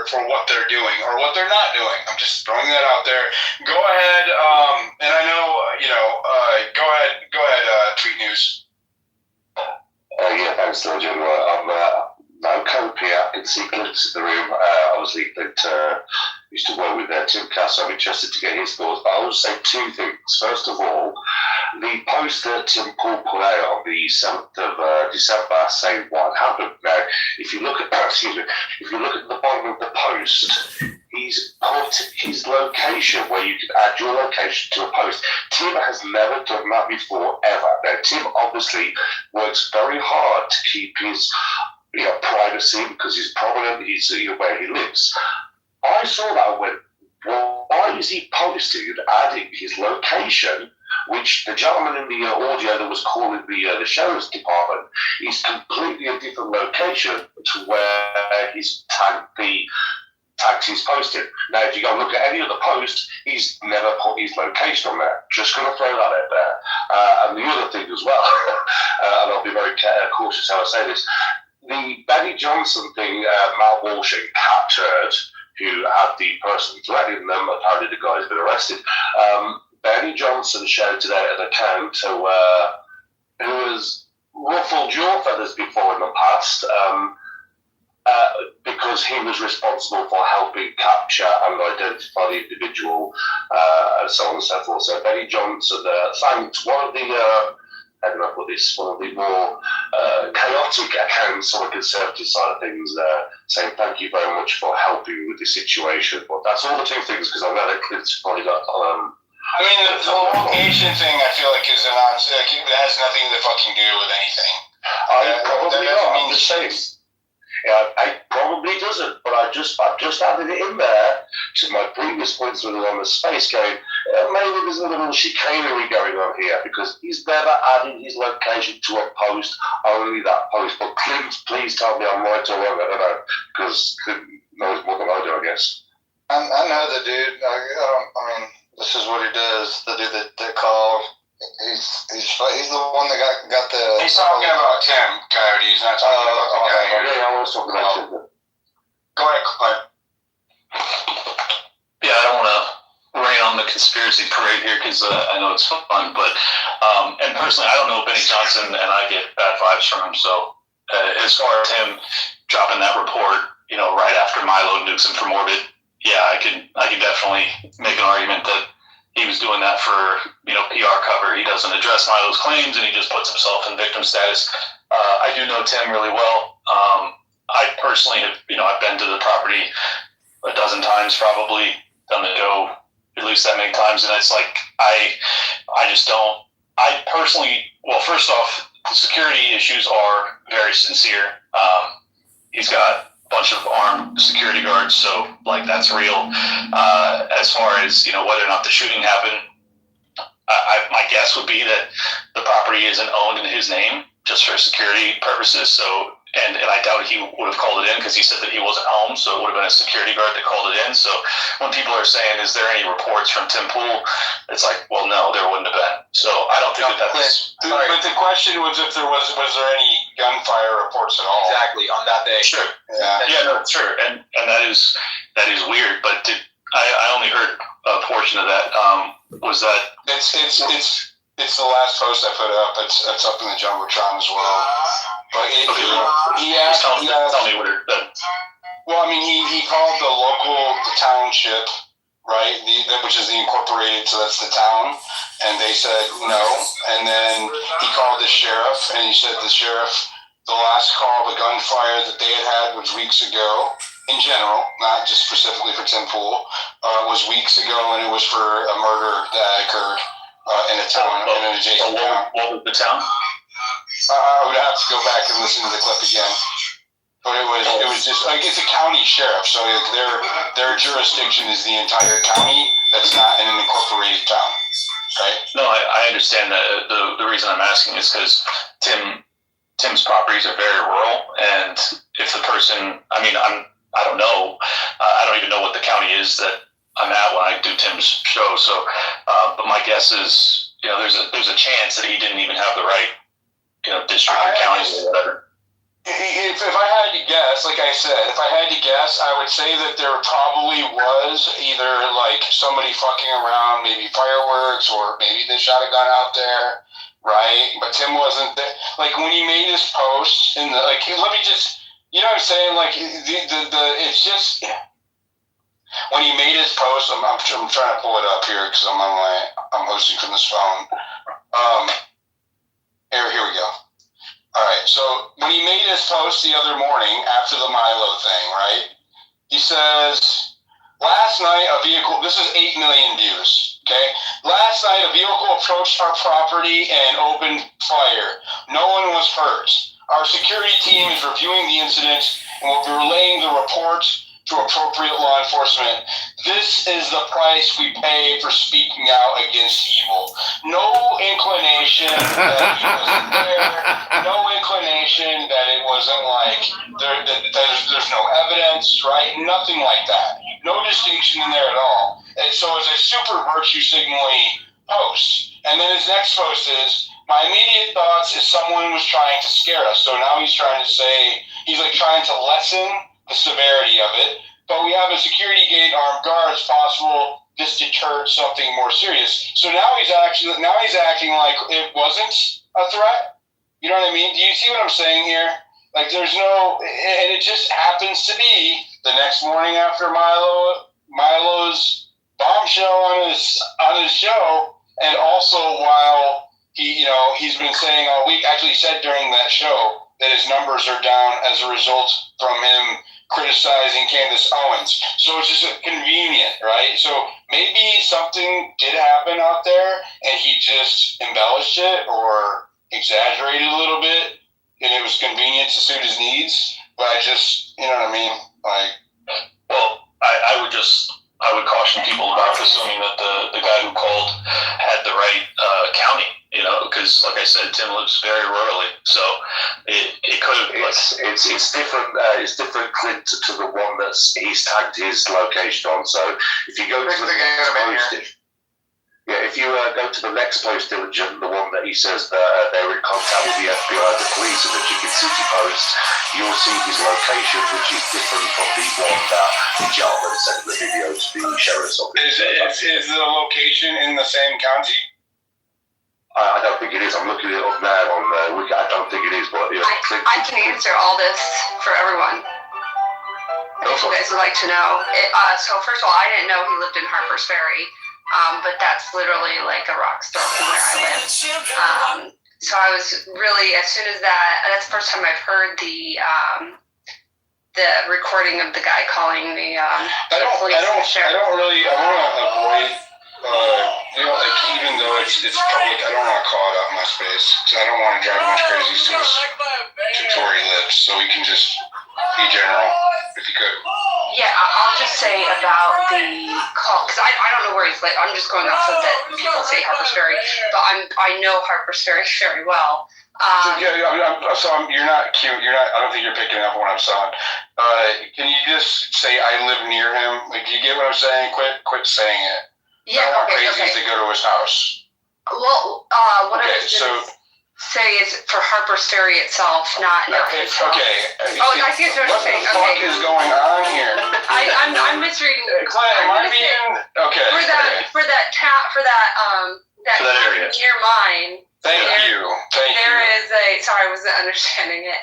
for what they're doing or what they're not doing. I'm just throwing that out there. Go ahead, and I know, go ahead, Tweet News. Yeah, thanks, George. I'm no cope here. I can see glimpses of the room. Obviously, that used to work with Tim Cass, so I'm interested to get his thoughts. But I will say two things. First of all, the post that Tim Pool put out on the 7th of December saying what happened. Now, if you look at if you look at the bottom of the post, he's put his location where you can add your location to a post. Tim has never done that before, ever. Now, Tim obviously works very hard to keep his privacy because he's prominent, he's where he lives. I saw that and went, well, why is he posting and adding his location, which the gentleman in the audio that was calling the sheriff's department is completely a different location to where he's tagged his posting. Now, if you go look at any of the posts, he's never put his location on there. Just going to throw that out there. And the other thing as well, and I'll be very cautious how I say this, the Benny Johnson thing, Matt Walsh and Cat Turd, who had the person threatening them, apparently the guy's been arrested. Benny Johnson shouted out an account who has ruffled your feathers before in the past, because he was responsible for helping capture and identify the individual, and so on and so forth. So Benny Johnson thanked one of the one of the more chaotic accounts on the Conservative side of things, saying thank you very much for helping with the situation. But that's all the two things, because I know that Clint's probably got... I mean, the location thing, I feel like, is it has nothing to fucking do with anything. I'm just saying. Yeah, it probably doesn't, but I've just added it in there to my previous points when on the space going, maybe there's a little chicanery going on here, because he's never added his location to a post, only that post. But Clint, please tell me I'm right or wrong, I don't know, because Clint knows more than I do, I guess. I know the dude. I mean, this is what he does. The dude that called. He's the one that got the... He's talking about Tim Coyote. He's not talking about the guy here. Yeah, I was talking about Tim. Go ahead, Clint. Yeah, I don't want to rain on the conspiracy parade here because I know it's fun, but and personally, I don't know Benny Johnson, and I get bad vibes from him. So as far as him dropping that report, right after Milo nukes him from orbit, yeah, I could definitely make an argument that he was doing that for, PR cover. He doesn't address Milo's claims, and he just puts himself in victim status. I do know Tim really well. I personally have, I've been to the property a dozen times, probably done the show at least that many times, and it's like I just don't. I personally, well, first off, the security issues are very sincere. He's got a bunch of armed security guards, so that's real. As far as whether or not the shooting happened, my guess would be that the property isn't owned in his name just for security purposes. So, and I doubt he would have called it in because he said that he wasn't home, so it would have been a security guard that called it in. So when people are saying, "Is there any reports from Tim Pool?" It's like, well, no, there wouldn't have been. So I don't think that's. But the question was if there was there any gunfire reports at all? Exactly on that day. Sure. Yeah, no, sure, and that is weird. But I only heard a portion of that. Was that it's the last post I put up. It's up in the Jumbotron as well. But he asked. Tell me what it. Well, I mean, he called the township, right? Which is the incorporated, so that's the town, and they said no. And then he called the sheriff, and he said the sheriff, the last call, the gunfire that they had was weeks ago. In general, not just specifically for Tim Pool, was weeks ago, and it was for a murder that occurred in a town, in an adjacent town. What was the town? I would have to go back and listen to the clip again. But it was just it's a county sheriff, so their jurisdiction is the entire county. That's not in an incorporated town, right? No, I understand that. The reason I'm asking is because Tim's properties are very rural, and if the person, I don't know. I don't even know what the county is that I'm at when I do Tim's show. So, but my guess is, there's a chance that he didn't even have the right, district or county or whatever. if I had to guess, like I said, if I had to guess, I would say that there probably was either like somebody fucking around, maybe fireworks, or maybe they shot a gun out there, right? But Tim wasn't there. Like when he made his post in the like, let me just, you know what I'm saying? Like the it's just when he made his post. I'm trying to pull it up here because I'm hosting from this phone. Here we go. All right, so when he made his post the other morning after the Milo thing, right, he says, last night a vehicle, this is 8 million views, okay? Last night a vehicle approached our property and opened fire. No one was hurt. Our security team is reviewing the incident and will be relaying the report to appropriate law enforcement. This is the price we pay for speaking out against evil. No inclination that he wasn't there. No inclination that it wasn't like there's no evidence, right? Nothing like that. No distinction in there at all. And so it's a super virtue signaling post. And then his next post is, my immediate thoughts is someone was trying to scare us. So now he's trying to say, he's like trying to lessen the severity of it, but we have a security gate, armed guards, possible this deterred something more serious. So now he's acting like it wasn't a threat. You know what I mean? Do you see what I'm saying here? Like there's no, and it just happens to be the next morning after Milo's bombshell on his show, and also while he's been saying all week, actually said during that show that his numbers are down as a result from him criticizing Candace Owens. So it's just convenient, right? So maybe something did happen out there and he just embellished it or exaggerated a little bit and it was convenient to suit his needs. But I just, you know what I mean? Like, well, I would caution people about assuming that the guy who called had the right county, because like I said, Tim lives very rurally, so it could have. It's different. It's different, Clint, to the one he's tagged his location on. So if you go to the next post, if you go to the next post, Diligent, the one that he says that they're in contact with the FBI, the police, and the Chicken City post, you'll see his location, which is different from the one that the gentleman sent the video to the sheriff's office. Is the location in the same county? I don't think it is. I'm looking it up now on Wiki. I don't think it is, but I can answer all this for everyone. If you guys would like to know. So first of all, I didn't know he lived in Harper's Ferry. But that's literally like a rock's throw from where I live. So I was really, as soon as that's the first time I've heard the recording of the guy calling the police and the sheriff. I want to avoid, like even though it's public, I don't want to call it out in my space because I don't want to drive much crazy to Tory lives. So we can just be general, if you could. Yeah, I'll just say about the call, because I don't know where he's like. I'm just going off of that people say Harper's Ferry, but I know Harper's Ferry very well. You're not cute. I don't think you're picking up what I'm saying. Can you just say I live near him? Like, do you get what I'm saying? Quit saying it. Yeah. I don't want crazies to go to his house. Well, what I was going to say is for Harper's Ferry itself, not his house. Okay. Oh, I see what you're saying. What the fuck is going on here? I'm misreading. Claire, am I being okay? For that area near mine. Thank you. There is sorry, I wasn't understanding it.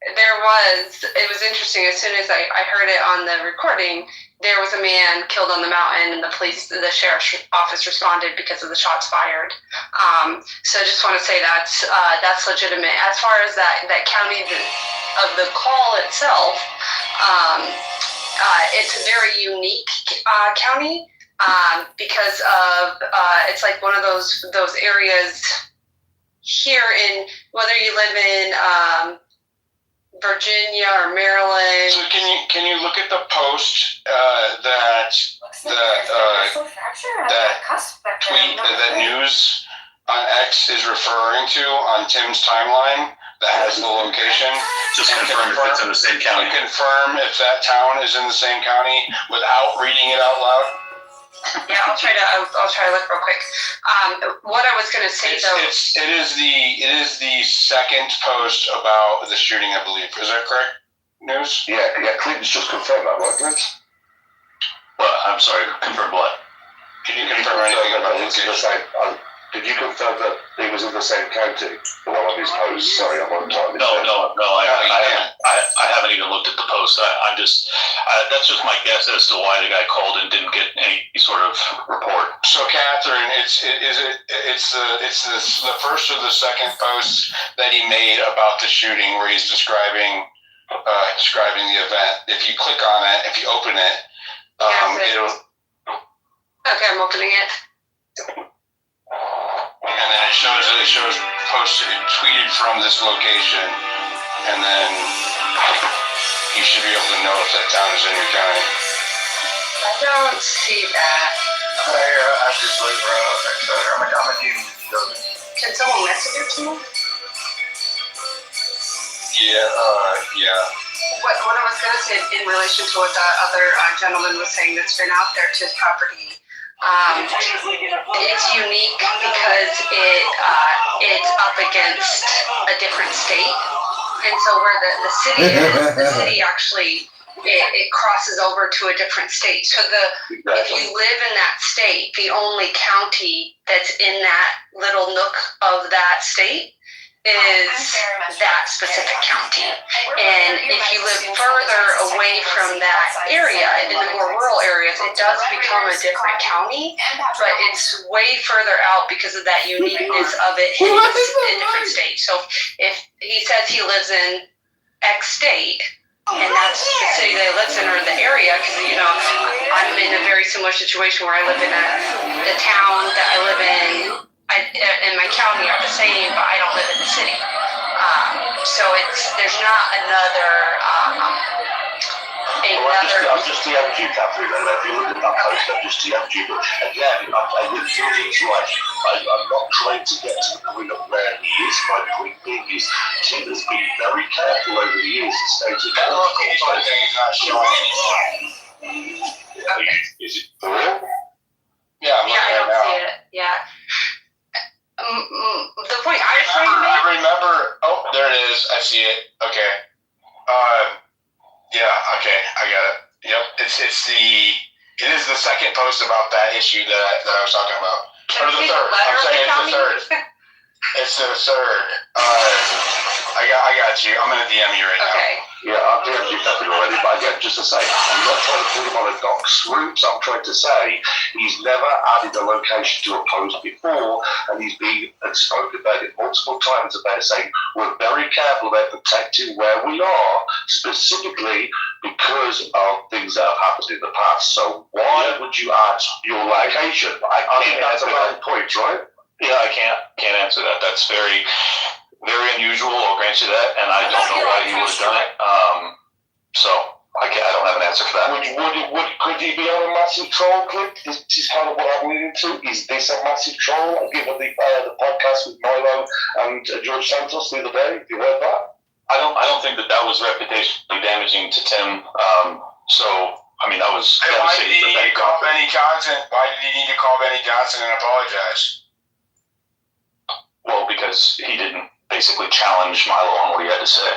It was interesting. As soon as I heard it on the recording, there was a man killed on the mountain, and the sheriff's office responded because of the shots fired. So I just want to say that's legitimate. As far as that county of the call itself, it's a very unique county. Because of it's like one of those areas here in, whether you live in Virginia or Maryland. So can you look at the post that tweet that news on X is referring to on Tim's timeline that has the location? Just confirm if it's in the same county. Confirm if that town is in the same county without reading it out loud. Yeah, I'll try to look real quick. What I was gonna say though, it is the second post about the shooting, I believe. Is that correct? News? Yeah, Clinton's just confirmed that, right, Clint? Well, I'm sorry, confirm what? Can you confirm anything about the location? Did you confirm that he was in the same county? The one on his post? Sorry, I'm on time. No, I haven't even looked at the post. I'm just, that's just my guess as to why the guy called and didn't get any sort of report. So, Catherine, it's the first or the second post that he made about the shooting where he's describing the event. If you click on it, if you open it, it'll. Okay, I'm opening it. And then it shows posted, tweeted from this location, and then you should be able to know if that town is in your county. I don't see that. I just live next to her. I'm a union building. Can someone message it to me? Yeah. What I was going to say in relation to what the other gentleman was saying that's been out there to his property, it's unique because it's up against a different state, and so where the city is, the city actually it crosses over to a different state. So if you live in that state, the only county that's in that little nook of that state is that specific county. And if you live further away from that area, in the more rural areas, it does become a different county, but it's way further out because of that uniqueness of it hitting a different state. So if he says he lives in X state, and that's the city that he lives in or the area, because, I'm in a very similar situation where I live in the town that I live in, and my county are the same, but I don't live in the city. So there's not another. I'm just DM'd you, Catherine, and if you look at that post, I'm just DM'd you. But again, I would feel it's right. I'm not trying to get to the point of where he is. My point being is, Tim has been very careful over the years and stated That location thing is not showing anymore. Is it for real? Yeah, I'm Yeah, I looking don't at it see now. it. Yeah. The point I was trying to make. I remember. Oh, there it is. I see it. Okay. Yeah. Okay. I got it. Yep. It is the second post about that issue that I was talking about. Can Or the you see third. the letter I'm of the saying county? it's the third. I got you. I'm gonna DM you right now. Okay. Yeah, I've DM'd you Catherine already, but again, just to say, I'm not trying to put him on a docs route. I'm trying to say he's never added a location to a post before, and he's been spoken about it multiple times about saying we're very careful about protecting where we are, specifically because of things that have happened in the past. So why would you add your location? I think that's a valid point, right? Yeah, I can't answer that. That's very, very unusual. I'll grant you that, and I don't know why he would have done it. So I don't have an answer for that. Could he be on a massive troll clip? This is kind of what I'm leading to. Is this a massive troll? Given the podcast with Milo and George Santos the other day, have you heard that? I don't think that was reputationally damaging to Tim. So I mean, that was. And why did he need to call Benny Johnson? Why did he need to call Benny Johnson and apologize? Well, because he didn't basically challenge Milo on what he had to say,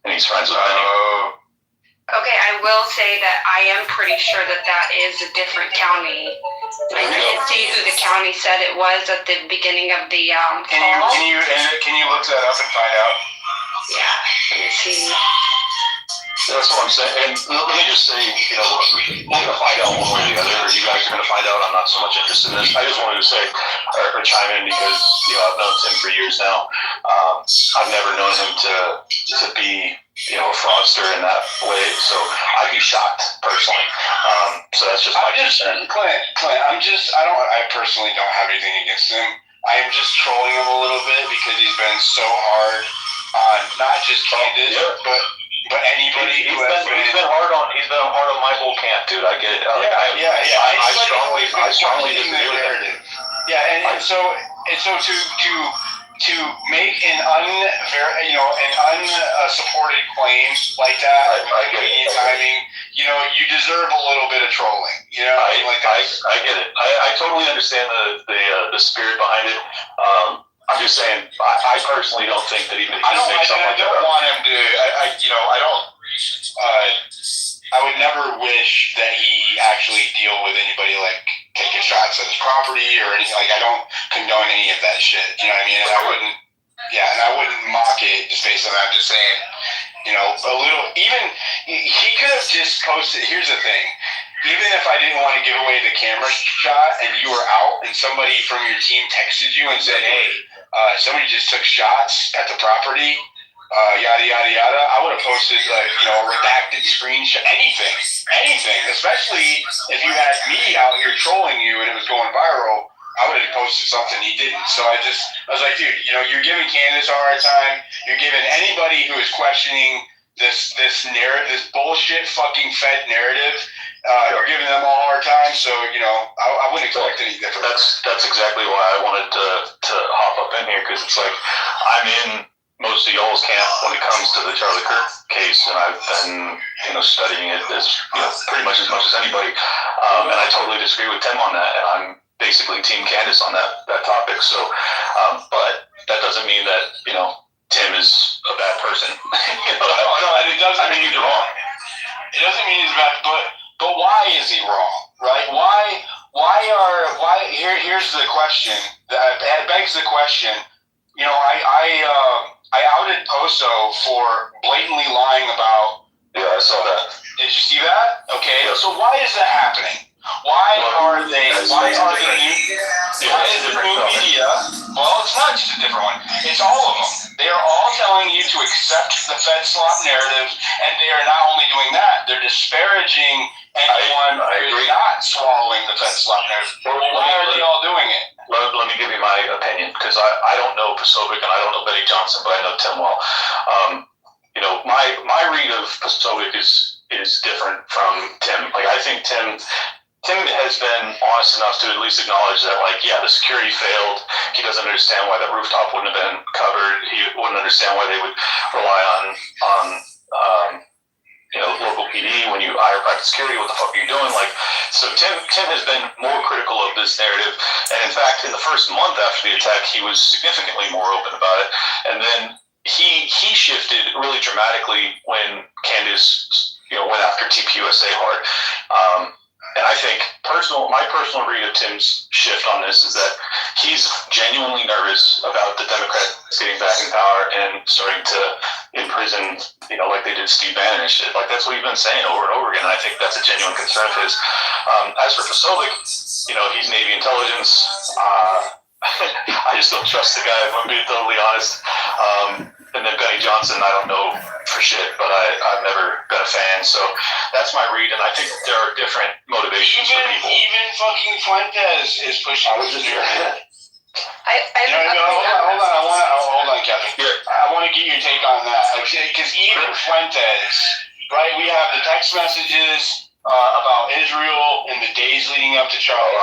and he's friends with Benny. Okay, I will say that I am pretty sure that is a different county. I did see who the county said it was at the beginning of the call. Can you look that up and find out? Yeah, let me see. That's what I'm saying. And let me just say, we're going to find out one way or the other. You guys are going to find out. I'm not so much interested in this. I just wanted to say, or chime in because, I've known Tim for years now. I've never known him to be, a fraudster in that way. So I'd be shocked personally. So that's just my concern. Clint, I personally don't have anything against him. I am just trolling him a little bit because he's been so hard on not just candidates, but anybody he's been hard on my whole camp, dude. I get it. I strongly disagree with him. Yeah, and so to make an unsupported claim like that, timing, you deserve a little bit of trolling. I get it. I totally understand the spirit behind it. I'm just saying, I personally don't think that even if he makes something like that. I don't want him to. I don't. I would never wish that he actually deal with anybody like taking shots at his property or anything. Like, I don't condone any of that shit. You know what I mean? And I wouldn't. Yeah, and I wouldn't mock it just based on that. I'm just saying, a little. Even he could have just posted. Here's the thing. Even if I didn't want to give away the camera shot and you were out and somebody from your team texted you and said, hey, somebody just took shots at the property, yada, yada, yada, I would have posted, a redacted screenshot, anything, especially if you had me out here trolling you and it was going viral. I would have posted something. He didn't. So I was like, dude, you're giving Candace a hard time. You're giving anybody who is questioning this narrative, this bullshit fucking Fed narrative, you're giving them a hard time. So, I wouldn't expect any different. That's exactly why I wanted to hop up in here, because it's like I'm in most of y'all's camp when it comes to the Charlie Kirk case, and I've been studying it pretty much as anybody. And I totally disagree with Tim on that, and I'm basically Team Candace on that topic. So, but that doesn't mean that Tim is a bad person. No, it doesn't mean he's wrong. It doesn't mean he's bad, but why is he wrong, right? Here's the question. That begs the question. I outed Poso for blatantly lying about. Yeah, I saw that. Did you see that? Okay, so why is that happening? Why are the new media? Well, it's not just a different one. It's all of them. They are all telling you to accept the Fed slop narrative, and they are not only doing that, they're disparaging anyone who is not swallowing the Fed slop narrative. Why are they all doing it? Let me give you my opinion, because I don't know Posobiec and I don't know Benny Johnson, but I know Tim well. My read of Posobiec is different from Tim. Like, I think Tim has been honest enough to at least acknowledge that, the security failed. He doesn't understand why the rooftop wouldn't have been covered. He wouldn't understand why they would rely on local PD when you hire private security. What the fuck are you doing? So Tim has been more critical of this narrative, and in fact, in the first month after the attack, he was significantly more open about it. And then he shifted really dramatically when Candace went after TPUSA hard. And I think my personal read of Tim's shift on this is that he's genuinely nervous about the Democrats getting back in power and starting to imprison, like they did Steve Bannon and shit. That's what he's been saying over and over again. And I think that's a genuine concern of his. As for Posobiec, he's Navy intelligence. I just don't trust the guy, if I'm being totally honest. And then Benny Johnson, I don't know for shit, but I've never been a fan. So that's my read, and I think there are different motivations for people. Even fucking Fuentes is pushing. I hold on, Kevin. Yeah. I want to get your take on that, because even Fuentes, right? We have the text messages about Israel in the days leading up to Charlie.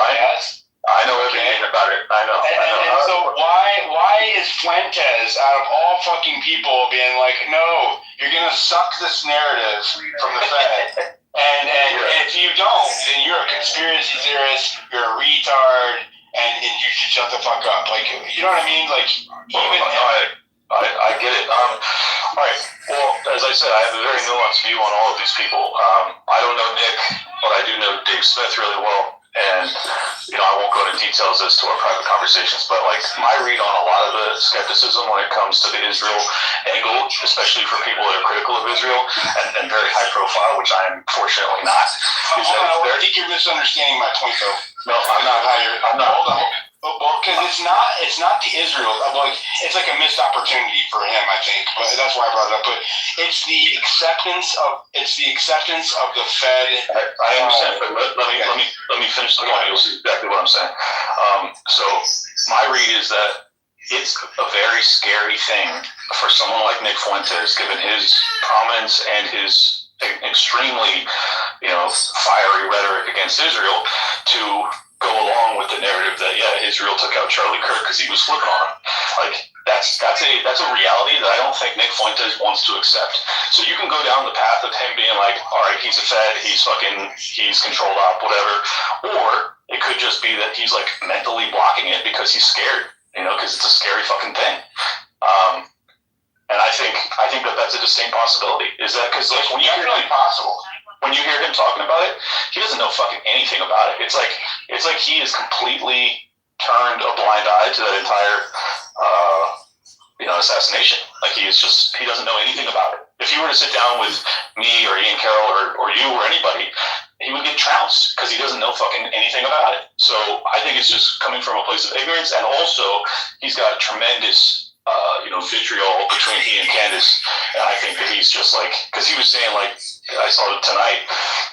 I know everything about it. I know. And so why is Fuentes, out of all fucking people, being like, no, you're gonna suck this narrative from the Fed, and if you don't, then you're a conspiracy theorist, you're a retard, and you should shut the fuck up. You know what I mean? I get it. All right. Well, as I said, I have a very nuanced view on all of these people. I don't know Nick, but I do know Dave Smith really well. And, I won't go into details as to our private conversations, but my read on a lot of the skepticism when it comes to the Israel angle, especially for people that are critical of Israel and very high profile, which I am fortunately not. I think you're misunderstanding my point, though. No, I'm not. Hold on. Well, because it's not the Israel. It's like a missed opportunity for him, I think. But that's why I brought it up. But it's the acceptance of the Fed. I understand, but let me finish the point. You'll see exactly what I'm saying. So my read is that it's a very scary thing for someone like Nick Fuentes, given his prominence and his extremely, fiery rhetoric against Israel, to go along with the narrative that Israel took out Charlie Kirk because he was flipping on him. Like that's a reality that I don't think Nick Fuentes wants to accept. So you can go down the path of him being like, all right, he's a Fed, he's controlled op, whatever, or it could just be that he's like mentally blocking it because he's scared, because it's a scary fucking thing. And I think that that's a distinct possibility. Is that because like when you hear him talking about it, he doesn't know fucking anything about it. It's like he has completely turned a blind eye to that entire assassination. Like he doesn't know anything about it. If he were to sit down with me or Ian Carroll or you or anybody, he would get trounced because he doesn't know fucking anything about it. So I think it's just coming from a place of ignorance, and also he's got tremendous vitriol between he and Candace, and I think that he's just like, because he was saying, like, I saw it tonight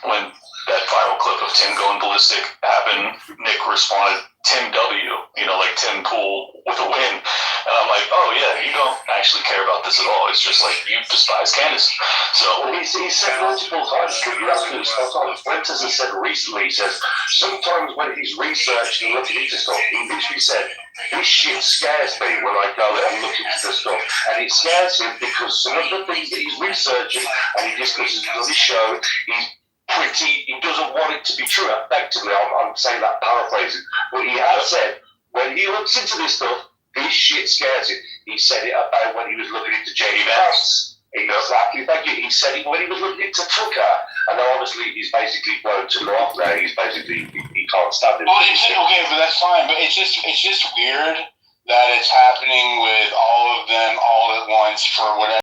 when that viral clip of Tim going ballistic happened, Nick responded, Tim W, like Tim Pool with a win, and I'm like, oh yeah, you don't actually care about this at all, it's just like, you despise Candace. So well, he's said multiple times, you're absolutely spot on. Winters has said recently, he says, sometimes when he's researching and looking into stuff, he literally said, this shit scares me when I go and look into the stuff. And it scares him because some of the things that he's researching and he discusses on his show, he doesn't want it to be true. Effectively, I'm saying that paraphrasing. But he has said, when he looks into this stuff, this shit scares him. He said it about when he was looking into J.D. Vance. Exactly, thank you. He said it when he was looking into Tucker, and obviously he's basically blown to go off there. He's basically, he can't stand it. Well, okay, but that's fine. But it's just weird that it's happening with all of them all at once for whatever.